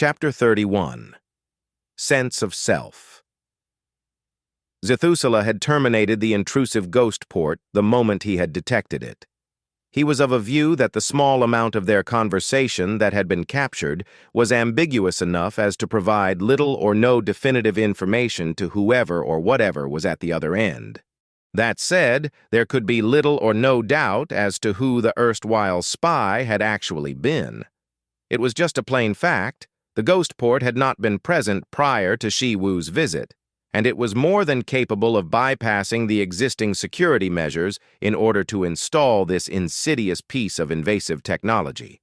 Chapter 31. Sense of Self. Zethusela had terminated the intrusive ghost port the moment he had detected it. He was of a view that the small amount of their conversation that had been captured was ambiguous enough as to provide little or no definitive information to whoever or whatever was at the other end. That said, there could be little or no doubt as to who the erstwhile spy had actually been. It was just a plain fact. The ghost port had not been present prior to Shi-Wu's visit, and it was more than capable of bypassing the existing security measures in order to install this insidious piece of invasive technology.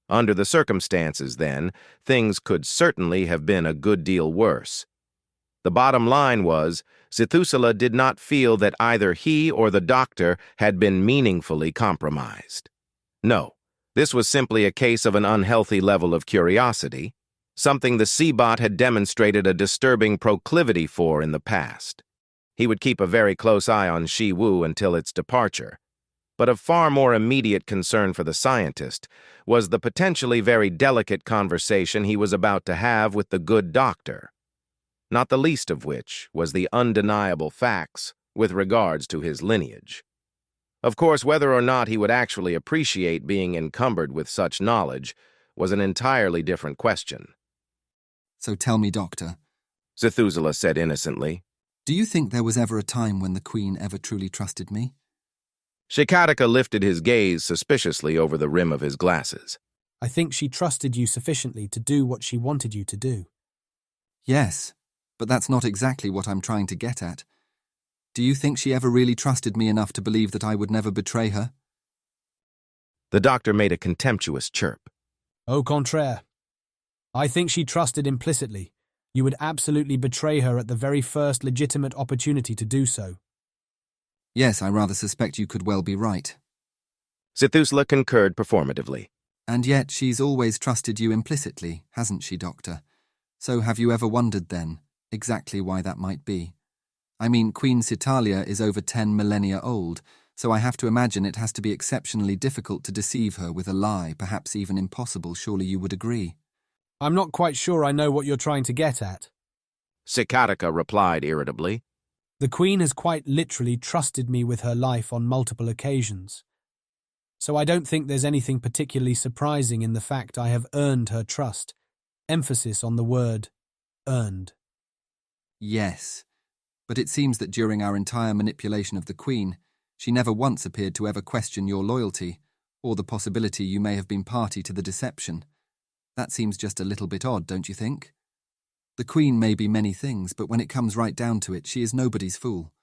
Under the circumstances, then, things could certainly have been a good deal worse. The bottom line was, Zethusela did not feel that either he or the doctor had been meaningfully compromised. No, this was simply a case of an unhealthy level of curiosity, something the Seabot had demonstrated a disturbing proclivity for in the past. He would keep a very close eye on Shi-Wu until its departure. But of far more immediate concern for the scientist was the potentially very delicate conversation he was about to have with the good doctor, not the least of which was the undeniable facts with regards to his lineage. Of course, whether or not he would actually appreciate being encumbered with such knowledge was an entirely different question. So tell me, Doctor, Zethusela said innocently, do you think there was ever a time when the Queen ever truly trusted me? Shikataka lifted his gaze suspiciously over the rim of his glasses. I think she trusted you sufficiently to do what she wanted you to do. Yes, but that's not exactly what I'm trying to get at. Do you think she ever really trusted me enough to believe that I would never betray her? The doctor made a contemptuous chirp. Au contraire. I think she trusted implicitly. You would absolutely betray her at the very first legitimate opportunity to do so. Yes, I rather suspect you could well be right. Zethusela concurred performatively. And yet she's always trusted you implicitly, hasn't she, Doctor? So have you ever wondered, then, exactly why that might be? I mean, Queen Sitalia is over 10 millennia old, so I have to imagine it has to be exceptionally difficult to deceive her with a lie, perhaps even impossible, surely you would agree. I'm not quite sure I know what you're trying to get at. Shikataka replied irritably. The Queen has quite literally trusted me with her life on multiple occasions. So I don't think there's anything particularly surprising in the fact I have earned her trust. Emphasis on the word earned. Yes, but it seems that during our entire manipulation of the Queen, she never once appeared to ever question your loyalty, or the possibility you may have been party to the deception. That seems just a little bit odd, don't you think? The Queen may be many things, but when it comes right down to it, she is nobody's fool.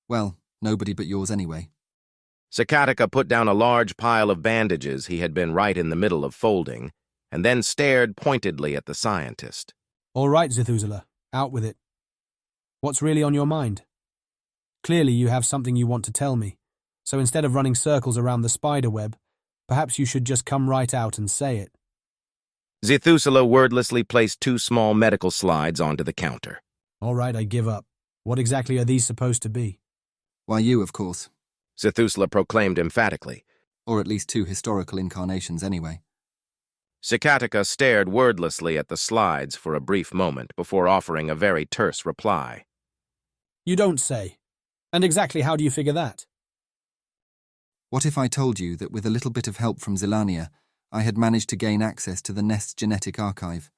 Well, nobody but yours anyway. Shikataka put down a large pile of bandages he had been right in the middle of folding, and then stared pointedly at the scientist. All right, Zethusela, out with it. What's really on your mind? Clearly you have something you want to tell me, so instead of running circles around the spider web, perhaps you should just come right out and say it. Zethusela wordlessly placed 2 small medical slides onto the counter. All right, I give up. What exactly are these supposed to be? Why, you, of course. Zethusela proclaimed emphatically. Or at least 2 historical incarnations anyway. Shikataka stared wordlessly at the slides for a brief moment before offering a very terse reply. You don't say. And exactly how do you figure that? What if I told you that with a little bit of help from Zilania, I had managed to gain access to the Nest's genetic archive?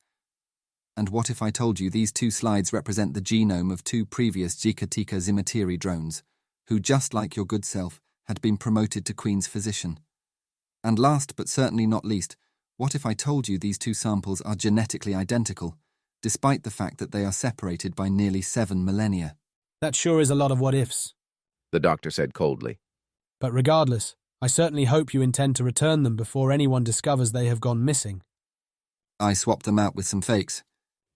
And what if I told you these 2 slides represent the genome of 2 previous Jikatika Zimatiri drones, who, just like your good self, had been promoted to Queen's physician? And last but certainly not least, what if I told you these 2 samples are genetically identical, despite the fact that they are separated by nearly 7 millennia? That sure is a lot of what-ifs, the doctor said coldly. But regardless, I certainly hope you intend to return them before anyone discovers they have gone missing. I swapped them out with some fakes,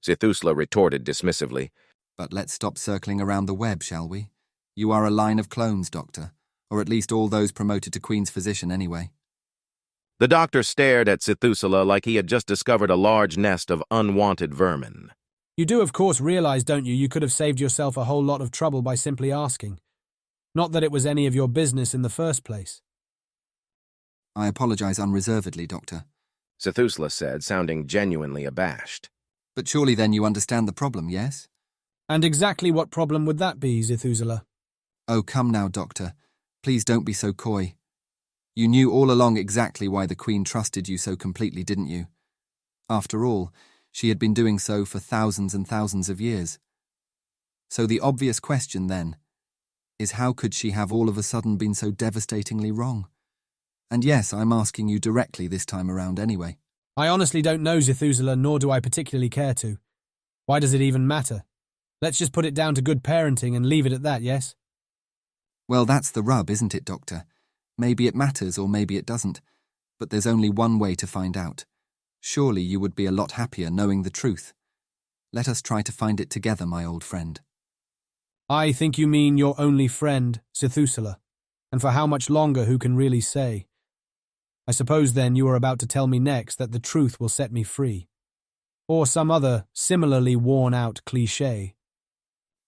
Zethusela retorted dismissively. But let's stop circling around the web, shall we? You are a line of clones, Doctor, or at least all those promoted to Queen's physician anyway. The doctor stared at Zethusela like he had just discovered a large nest of unwanted vermin. You do of course realize, don't you, you could have saved yourself a whole lot of trouble by simply asking. Not that it was any of your business in the first place. I apologize unreservedly, Doctor. Zethusla said, sounding genuinely abashed. But surely then you understand the problem, yes? And exactly what problem would that be, Zethusla? Oh, come now, Doctor. Please don't be so coy. You knew all along exactly why the Queen trusted you so completely, didn't you? After all, she had been doing so for thousands and thousands of years. So the obvious question, then, is how could she have all of a sudden been so devastatingly wrong? And yes, I'm asking you directly this time around anyway. I honestly don't know, Zethusla, nor do I particularly care to. Why does it even matter? Let's just put it down to good parenting and leave it at that, yes? Well, that's the rub, isn't it, Doctor? Maybe it matters or maybe it doesn't, but there's only one way to find out. Surely you would be a lot happier knowing the truth. Let us try to find it together, my old friend. I think you mean your only friend, Zethusla, and for how much longer who can really say? I suppose then you are about to tell me next that the truth will set me free. Or some other similarly worn-out cliché.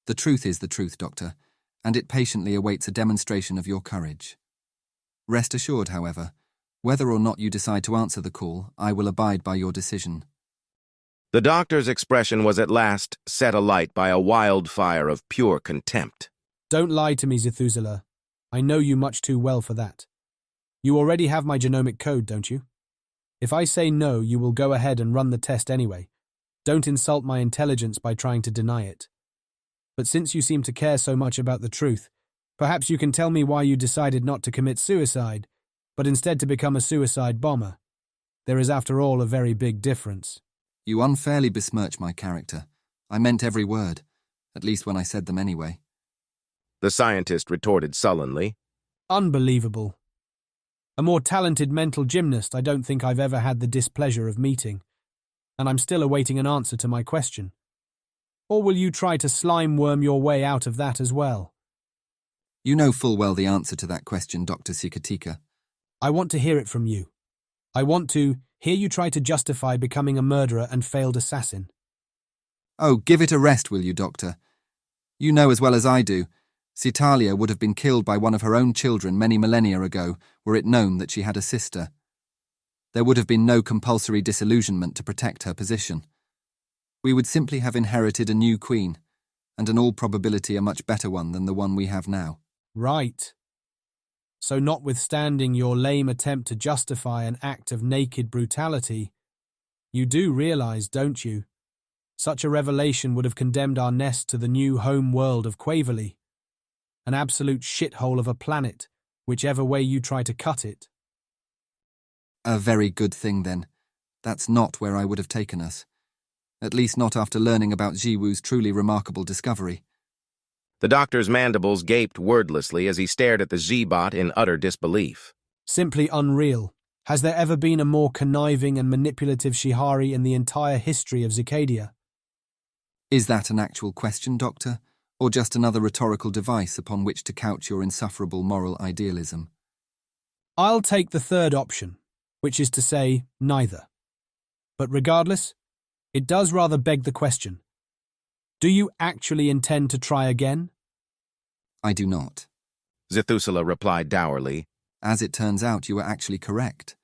The truth is the truth, Doctor, and it patiently awaits a demonstration of your courage. Rest assured, however, whether or not you decide to answer the call, I will abide by your decision. The doctor's expression was at last set alight by a wildfire of pure contempt. Don't lie to me, Zethusla. I know you much too well for that. You already have my genomic code, don't you? If I say no, you will go ahead and run the test anyway. Don't insult my intelligence by trying to deny it. But since you seem to care so much about the truth, perhaps you can tell me why you decided not to commit suicide, but instead to become a suicide bomber. There is, after all, a very big difference. You unfairly besmirch my character. I meant every word, at least when I said them anyway. The scientist retorted sullenly. Unbelievable. A more talented mental gymnast I don't think I've ever had the displeasure of meeting, and I'm still awaiting an answer to my question. Or will you try to slime-worm your way out of that as well? You know full well the answer to that question, Dr. Sikatika. I want to hear it from you. I want to hear you try to justify becoming a murderer and failed assassin. Oh, give it a rest, will you, Doctor? You know as well as I do, Citalia would have been killed by one of her own children many millennia ago were it known that she had a sister. There would have been no compulsory disillusionment to protect her position. We would simply have inherited a new queen, and in all probability a much better one than the one we have now. Right. So notwithstanding your lame attempt to justify an act of naked brutality, you do realize, don't you? Such a revelation would have condemned our nest to the new home world of Quaverly. An absolute shithole of a planet, whichever way you try to cut it. A very good thing, then. That's not where I would have taken us. At least not after learning about Jiwu's truly remarkable discovery. The doctor's mandibles gaped wordlessly as he stared at the Z-bot in utter disbelief. Simply unreal. Has there ever been a more conniving and manipulative Shihari in the entire history of Zicadia? Is that an actual question, Doctor? Or just another rhetorical device upon which to couch your insufferable moral idealism? I'll take the third option, which is to say, neither. But regardless, it does rather beg the question. Do you actually intend to try again? I do not. Zethusla replied dourly. As it turns out, you were actually correct.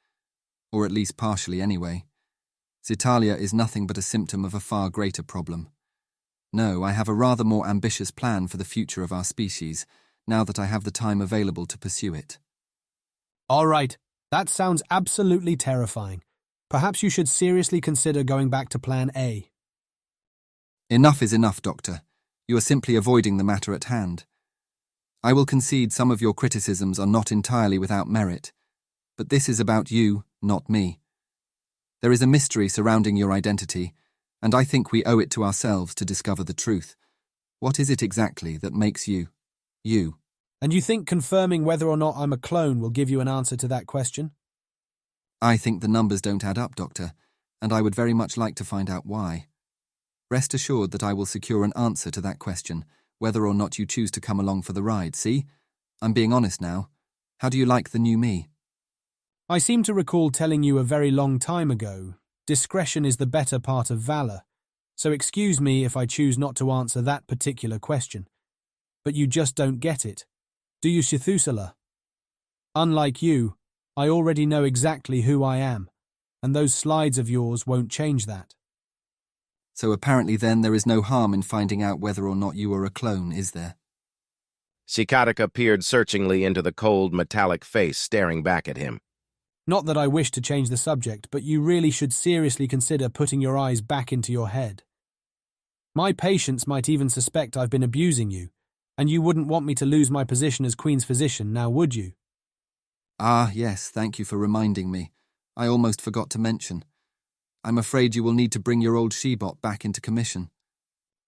Or at least partially anyway. Citalia is nothing but a symptom of a far greater problem. No, I have a rather more ambitious plan for the future of our species, now that I have the time available to pursue it. All right, that sounds absolutely terrifying. Perhaps you should seriously consider going back to Plan A. Enough is enough, Doctor. You are simply avoiding the matter at hand. I will concede some of your criticisms are not entirely without merit, but this is about you, not me. There is a mystery surrounding your identity, and I think we owe it to ourselves to discover the truth. What is it exactly that makes you, you? And you think confirming whether or not I'm a clone will give you an answer to that question? I think the numbers don't add up, Doctor, and I would very much like to find out why. Rest assured that I will secure an answer to that question, whether or not you choose to come along for the ride. See? I'm being honest now. How do you like the new me? I seem to recall telling you a very long time ago, discretion is the better part of valor, so excuse me if I choose not to answer that particular question. But you just don't get it. Do you, Zethusla? Unlike you, I already know exactly who I am, and those slides of yours won't change that. So apparently then there is no harm in finding out whether or not you are a clone, is there? Sikatika peered searchingly into the cold, metallic face staring back at him. Not that I wish to change the subject, but you really should seriously consider putting your eyes back into your head. My patients might even suspect I've been abusing you, and you wouldn't want me to lose my position as Queen's physician, now would you? Ah, yes, thank you for reminding me. I almost forgot to mention. I'm afraid you will need to bring your old Shebot back into commission.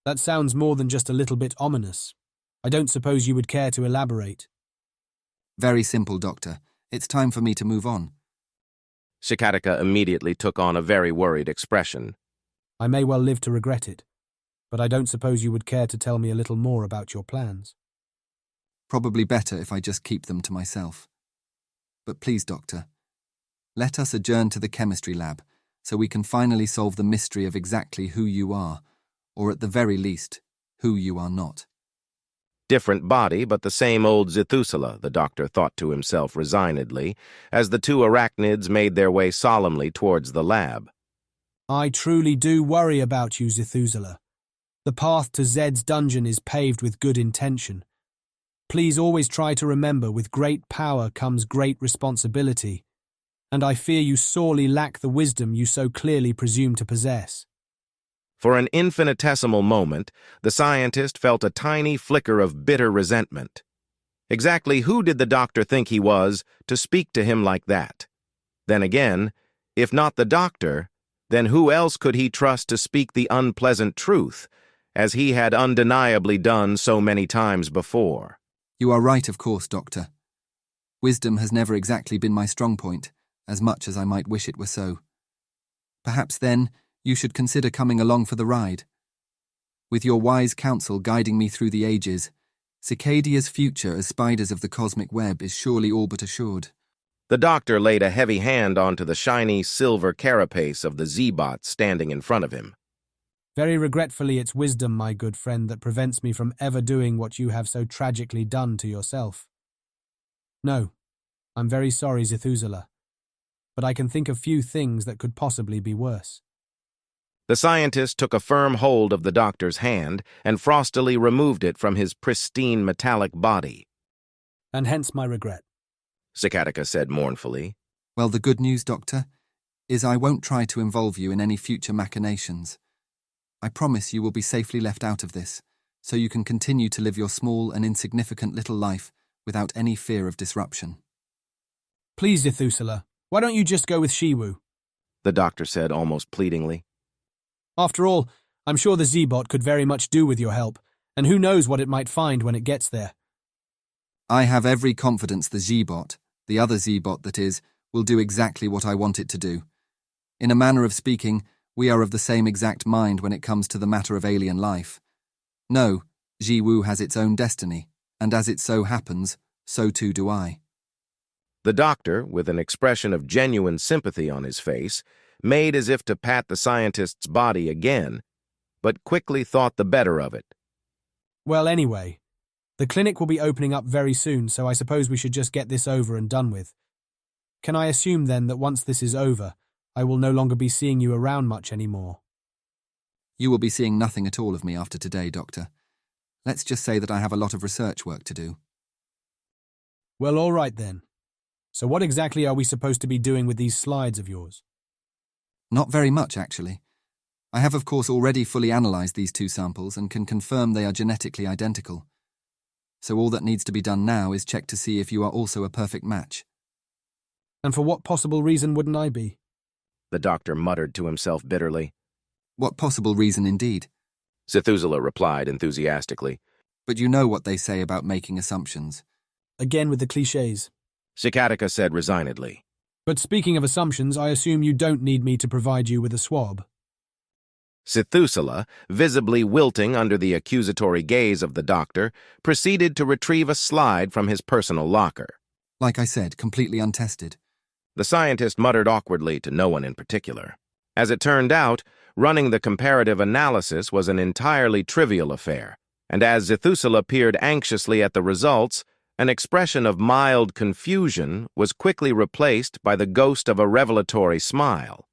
That sounds more than just a little bit ominous. I don't suppose you would care to elaborate. Very simple, Doctor. It's time for me to move on. Sikatika immediately took on a very worried expression. I may well live to regret it, but I don't suppose you would care to tell me a little more about your plans. Probably better if I just keep them to myself. But please, Doctor, let us adjourn to the chemistry lab so we can finally solve the mystery of exactly who you are, or at the very least, who you are not. Different body, but the same old Zithusula, the doctor thought to himself resignedly, as the two arachnids made their way solemnly towards the lab. I truly do worry about you, Zithusula. The path to Zed's dungeon is paved with good intention. Please always try to remember with great power comes great responsibility, and I fear you sorely lack the wisdom you so clearly presume to possess. For an infinitesimal moment, the scientist felt a tiny flicker of bitter resentment. Exactly who did the doctor think he was to speak to him like that? Then again, if not the doctor, then who else could he trust to speak the unpleasant truth, as he had undeniably done so many times before? You are right, of course, Doctor. Wisdom has never exactly been my strong point, as much as I might wish it were so. Perhaps then, you should consider coming along for the ride. With your wise counsel guiding me through the ages, Cicadia's future as spiders of the cosmic web is surely all but assured. The doctor laid a heavy hand onto the shiny silver carapace of the Z-bot standing in front of him. Very regretfully, it's wisdom, my good friend, that prevents me from ever doing what you have so tragically done to yourself. No, I'm very sorry, Zithusula, but I can think of few things that could possibly be worse. The scientist took a firm hold of the doctor's hand and frostily removed it from his pristine metallic body. And hence my regret, Sikatika said mournfully. Well, the good news, Doctor, is I won't try to involve you in any future machinations. I promise you will be safely left out of this, so you can continue to live your small and insignificant little life without any fear of disruption. Please, Zithusula, why don't you just go with Shiwu? The doctor said almost pleadingly. After all, I'm sure the Z-bot could very much do with your help, and who knows what it might find when it gets there. I have every confidence the Z-bot, the other Z-bot that is, will do exactly what I want it to do. In a manner of speaking, we are of the same exact mind when it comes to the matter of alien life. No, Jiwu has its own destiny, and as it so happens, so too do I. The doctor, with an expression of genuine sympathy on his face, made as if to pat the scientist's body again, but quickly thought the better of it. Well, anyway, the clinic will be opening up very soon, so I suppose we should just get this over and done with. Can I assume, then, that once this is over, I will no longer be seeing you around much anymore? You will be seeing nothing at all of me after today, Doctor. Let's just say that I have a lot of research work to do. Well, all right then. So what exactly are we supposed to be doing with these slides of yours? Not very much, actually. I have, of course, already fully analysed these two samples and can confirm they are genetically identical. So all that needs to be done now is check to see if you are also a perfect match. And for what possible reason wouldn't I be? The doctor muttered to himself bitterly. What possible reason indeed? Zithusula replied enthusiastically. But you know what they say about making assumptions. Again with the clichés. Sikatika said resignedly. But speaking of assumptions, I assume you don't need me to provide you with a swab. Zithusula, visibly wilting under the accusatory gaze of the doctor, proceeded to retrieve a slide from his personal locker. Like I said, completely untested. The scientist muttered awkwardly to no one in particular. As it turned out, running the comparative analysis was an entirely trivial affair, and as Zithusula peered anxiously at the results, An expression of mild confusion was quickly replaced by the ghost of a revelatory smile.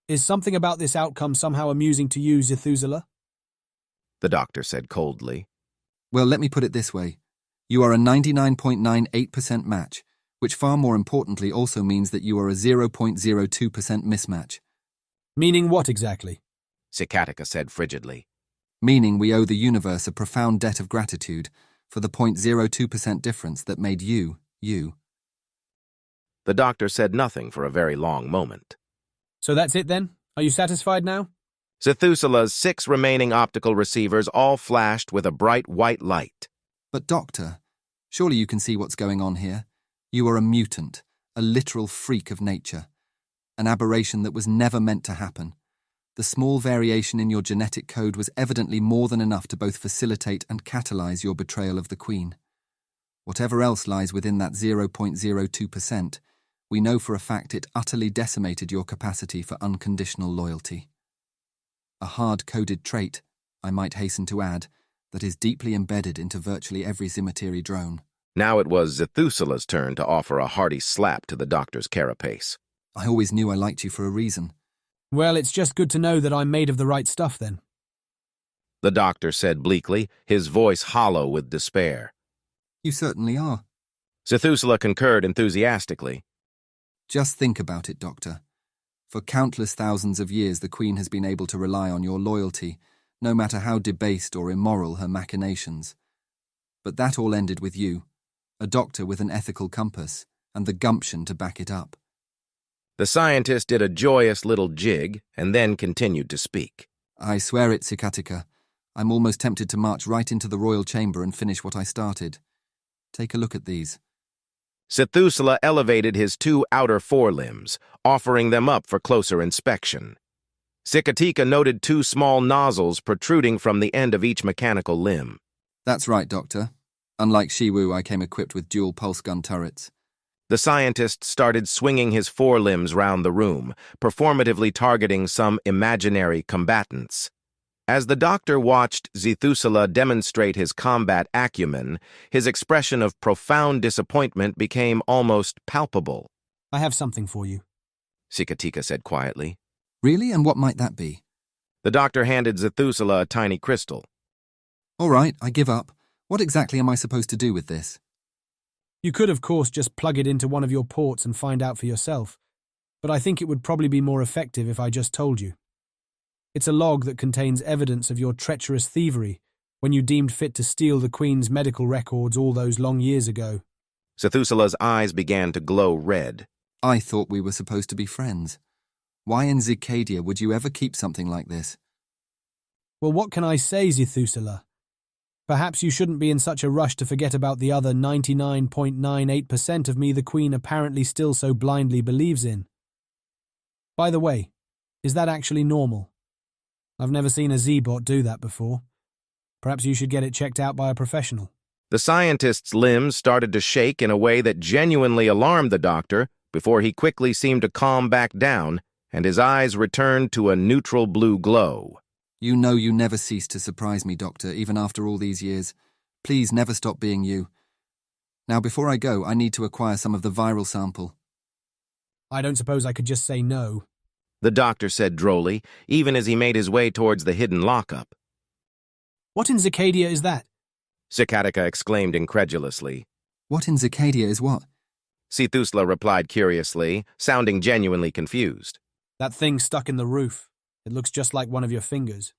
Is something about this outcome somehow amusing to you, Zethusela? The doctor said coldly. Well, let me put it this way. You are a 99.98% match, which far more importantly also means that you are a 0.02% mismatch. Meaning what exactly? Sikatika said frigidly. Meaning we owe the universe a profound debt of gratitude for the 0.02% difference that made you, you. The doctor said nothing for a very long moment. So that's it then? Are you satisfied now? Zethusela's 6 remaining optical receivers all flashed with a bright white light. But doctor, surely you can see what's going on here. You are a mutant, a literal freak of nature. An aberration that was never meant to happen. The small variation in your genetic code was evidently more than enough to both facilitate and catalyze your betrayal of the Queen. Whatever else lies within that 0.02%, we know for a fact it utterly decimated your capacity for unconditional loyalty. A hard-coded trait, I might hasten to add, that is deeply embedded into virtually every Zimitiri drone. Now it was Zethusela's turn to offer a hearty slap to the doctor's carapace. I always knew I liked you for a reason. Well, it's just good to know that I'm made of the right stuff then. The doctor said bleakly, his voice hollow with despair. You certainly are. Zethusela concurred enthusiastically. Just think about it, Doctor. For countless thousands of years the Queen has been able to rely on your loyalty, no matter how debased or immoral her machinations. But that all ended with you, a doctor with an ethical compass, and the gumption to back it up. The scientist did a joyous little jig and then continued to speak. I swear it, Sikatika. I'm almost tempted to march right into the royal chamber and finish what I started. Take a look at these. Zethusela elevated his 2 outer forelimbs, offering them up for closer inspection. Sikatika noted 2 small nozzles protruding from the end of each mechanical limb. That's right, Doctor. Unlike Shiwu, I came equipped with dual pulse gun turrets. The scientist started swinging his forelimbs round the room, performatively targeting some imaginary combatants. As the doctor watched Zethusela demonstrate his combat acumen, his expression of profound disappointment became almost palpable. I have something for you. Sikatika said quietly. Really? And what might that be? The doctor handed Zethusela a tiny crystal. All right, I give up. What exactly am I supposed to do with this? You could, of course, just plug it into one of your ports and find out for yourself, but I think it would probably be more effective if I just told you. It's a log that contains evidence of your treacherous thievery when you deemed fit to steal the Queen's medical records all those long years ago. Zethusela's eyes began to glow red. I thought we were supposed to be friends. Why in Zicadia would you ever keep something like this? Well, what can I say, Zethusela? Perhaps you shouldn't be in such a rush to forget about the other 99.98% of me the Queen apparently still so blindly believes in. By the way, is that actually normal? I've never seen a Z-bot do that before. Perhaps you should get it checked out by a professional. The scientist's limbs started to shake in a way that genuinely alarmed the doctor before he quickly seemed to calm back down and his eyes returned to a neutral blue glow. You know you never cease to surprise me, Doctor, even after all these years. Please never stop being you. Now, before I go, I need to acquire some of the viral sample. I don't suppose I could just say no. The doctor said drolly, even as he made his way towards the hidden lockup. What in Zicadia is that? Sikatika exclaimed incredulously. What in Zicadia is what? Zethusela replied curiously, sounding genuinely confused. That thing stuck in the roof. It looks just like one of your fingers.